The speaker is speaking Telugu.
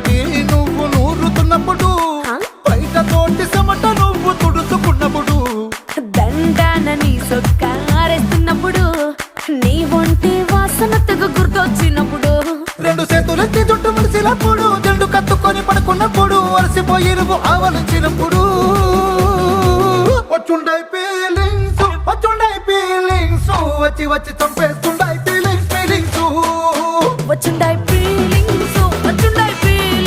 తోటి నువ్వు నూరుతున్నప్పుడు, బయట తోటి చెమట నువ్వు తుడుచుకున్నప్పుడు, దండాన నీ సొక్క ఆరేస్తున్నప్పుడు, నీ ఒంటి వాసన తెగ గుర్తొచ్చినప్పుడు, రెండు చేతులెత్తి జుట్టు ముడిసినప్పుడు, జండు కత్తుకొని పడుకున్నప్పుడు, అలసిపోయి నువ్వు ఆవలించినప్పుడు, వచ్చుండై ఫీలింగ్స్ వచ్చి వచ్చి చంపేస్తు